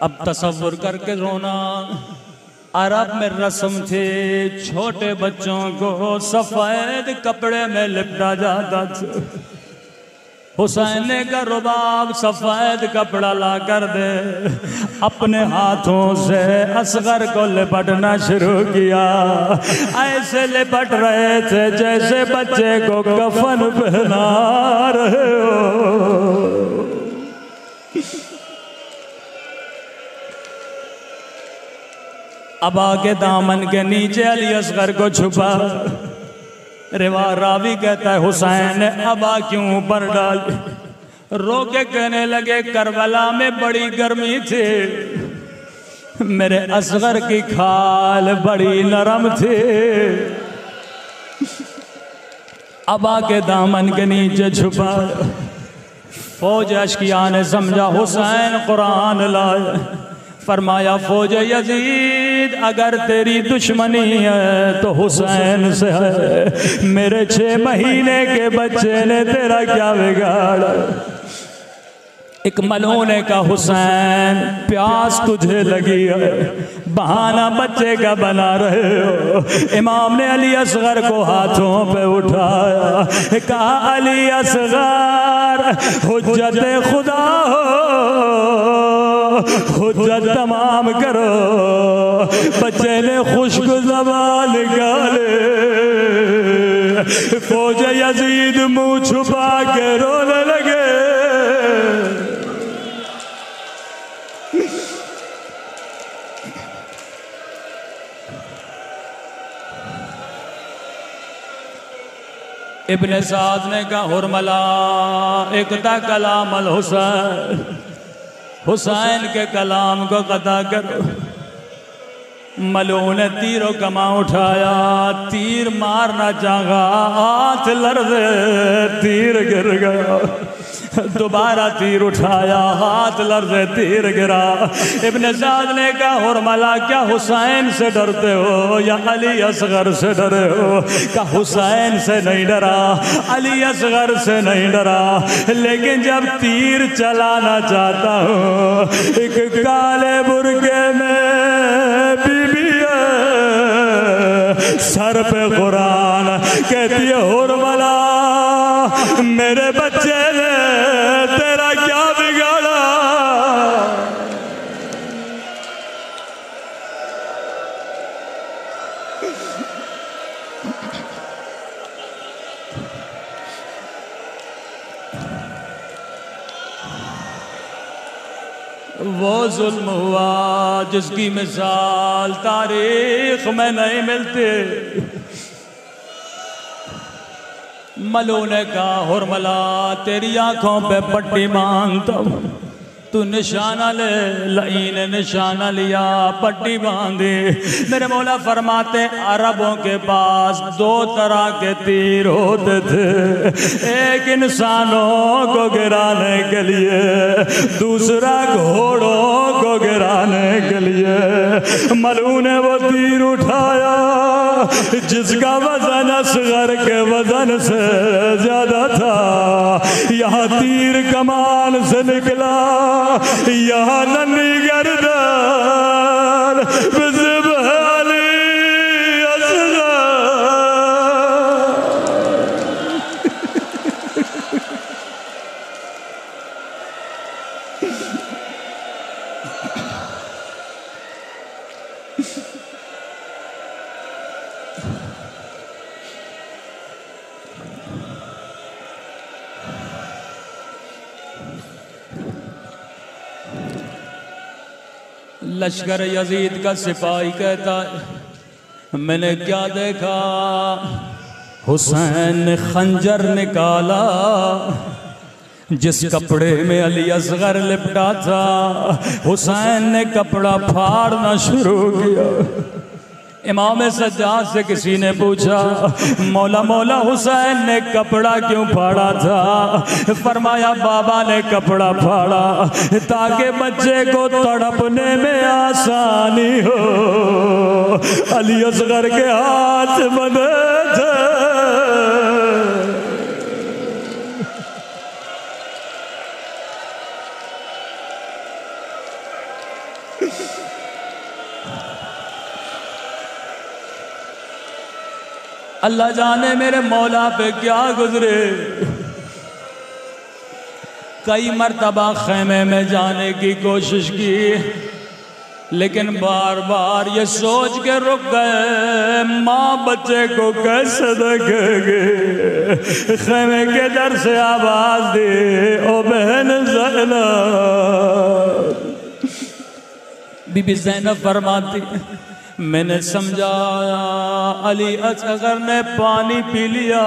S1: अब तसव्वुर करके रोना। अरब में रस्म थे छोटे बच्चों को सफेद कपड़े में लिपटा जाता था। हुसैन ने का रुबाब सफेद कपड़ा ला कर दे। अपने हाथों से असगर को लिपटना शुरू किया। ऐसे लिपट रहे थे जैसे बच्चे को कफन पहना रहे हो। अबा के दामन के नीचे अली असगर को छुपा। रेवा रावी कहता है हुसैन ने अबा क्यों ऊपर डाल। रो के कहने लगे करबला में बड़ी गर्मी थी, मेरे असगर की खाल बड़ी नरम थी। अबा के दामन के नीचे छुपा। फौज अशकिया ने समझा हुसैन कुरान लाए। फरमाया फौज यजीद अगर तेरी दुश्मनी है तो हुसैन से है। मेरे 6 महीने के बच्चे ने तेरा क्या बिगाड़ा। एक मलूने का हुसैन प्यास तुझे लगी है, बहाना बच्चे का बना रहे हो। इमाम ने अली असगर को हाथों पे उठाया। कहा अली असगर हुज्जत खुदा हो, हुज्जत तमाम करो। बच्चे ने खुश्क ज़बान निकाले। फौज यजीद मुंह छुपा के रोने लगे। इब्ने साद ने कहा हुरमला इक़्ता कलाम अल हुसैन, हुसैन के कलाम को क़ता करो। मलून ने तीरों कमा उठाया, तीर मारना चाहा, हाथ लर्ज़े, तीर गिर गया। दोबारा तीर उठाया, हाथ लर्ज़े, तीर गिरा। इब्ने साद ने कहा हुरमला क्या हुसैन से डरते हो या अली असगर से डरे हो? क्या हुसैन से नहीं डरा, अली असगर से नहीं डरा, लेकिन जब तीर चलाना चाहता हूँ एक काले बुर्के में बीबी सर पे कुरान कहती है हुरमला मेरे बच्चे ने तेरा क्या बिगाड़ा। जुल्म हुआ जिसकी मिसाल तारीख में नहीं मिलती। मलू ने कहा हुरमला तेरी आंखों पे पट्टी बांधता हूं, तू निशाना ले। लई ने निशाना लिया, पट्टी बांधी। मेरे मौला फरमाते अरबों के पास दो तरह के तीर होते थे, एक इंसानों को गिराने के लिए, दूसरा घोड़ों को गिराने के लिए। मलू ने वो तीर उठाया जिसका वजन असगर के वजन से ज्यादा था। यहाँ तीर कमान से निकला, यहाँ नन्ही गर्दन बिज़बाली असग़र। लश्कर यजीद का सिपाही कहता है मैंने क्या देखा, हुसैन ने खंजर निकाला जिस कपड़े में अली असगर लिपटा था, हुसैन ने कपड़ा फाड़ना शुरू किया। इमाम सज्जाद से किसी ने पूछा मौला मौला हुसैन ने कपड़ा क्यों फाड़ा था? फरमाया बाबा ने कपड़ा फाड़ा ताकि बच्चे को तड़पने में आसानी हो। अली असगर के हाथ बंधे थे। अल्लाह जाने मेरे मौला पे क्या गुजरे। कई मर्तबा खेमे में जाने की कोशिश की, लेकिन बार बार ये सोच के रुक गए माँ बच्चे को कैसे देखेंगे। खेमे के दर से आवाज दी ओ बहन ज़ैनब। बीबी ज़ैनब फरमाती मैंने समझा अली असगर ने पानी पी लिया,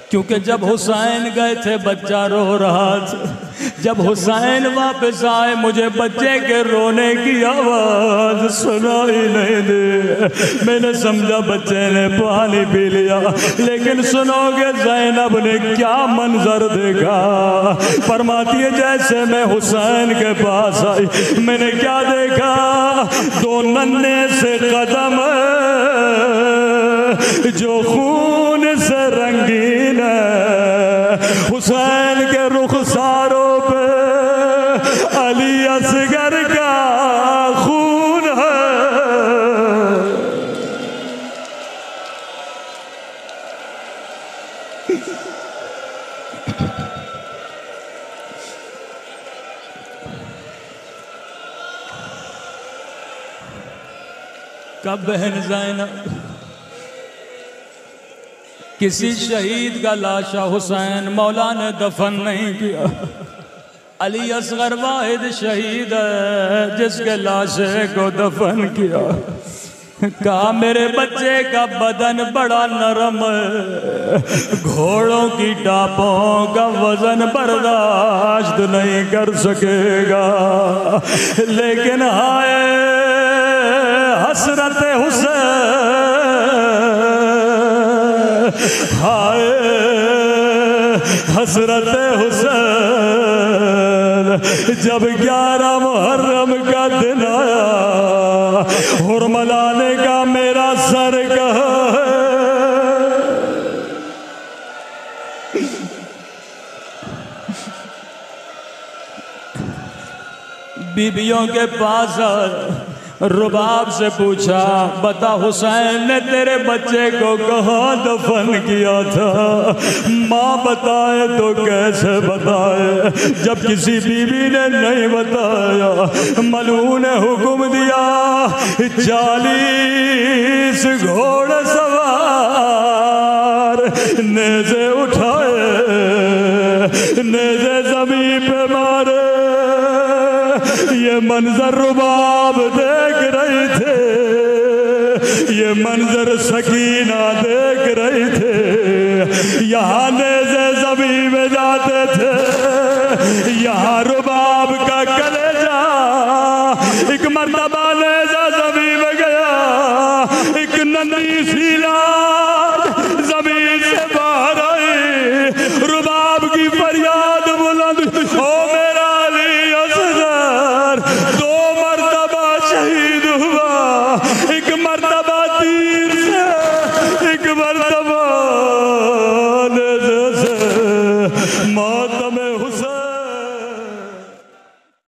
S1: क्योंकि जब हुसैन गए थे बच्चा रो रहा था। जब हुसैन वापस आए मुझे बच्चे के रोने की आवाज सुनाई नहीं दी। मैंने समझा बच्चे ने पानी पी लिया, लेकिन सुनोगे ज़ैनब ने क्या मंजर देखा। फरमाती है जैसे मैं हुसैन के पास आई मैंने क्या देखा, दो नन्हे से कदम जो खून से रंगीन है, हुसैन के रुखसारों पे अली असगर का खून है। कब बहन ज़ैनब किसी शहीद का लाशा हुसैन मौला ने दफन नहीं किया। अली असगर वाहिद शहीद है जिसके लाशे को दफन किया। कहा मेरे बच्चे का बदन बड़ा नरम है, घोड़ों की टापों का वजन बर्दाश्त नहीं कर सकेगा, लेकिन हाय हसरत हुसैन, हाय हसरत हुसैन। जब 11 मुहर्रम का दिन आया, हुरमलाने का मेरा सर कहा बीबियों के पास रुबाब से पूछा बता हुसैन ने तेरे बच्चे को कहाँ दफन किया था? माँ बताए तो कैसे बताए, जब किसी बीबी ने नहीं बताया। मलू ने हुक्म दिया 40 घोड़े सवार नेज़े उठाए, नेज़े जमीन पे मारे,
S2: ये मंजर रुबाब देख रहे थे, ये मंजर सकीना देख रहे थे। यहाँ नेज़े ज़मीं में जाते थे, यहाँ रुबाब का कलेजा। एक मर्तबा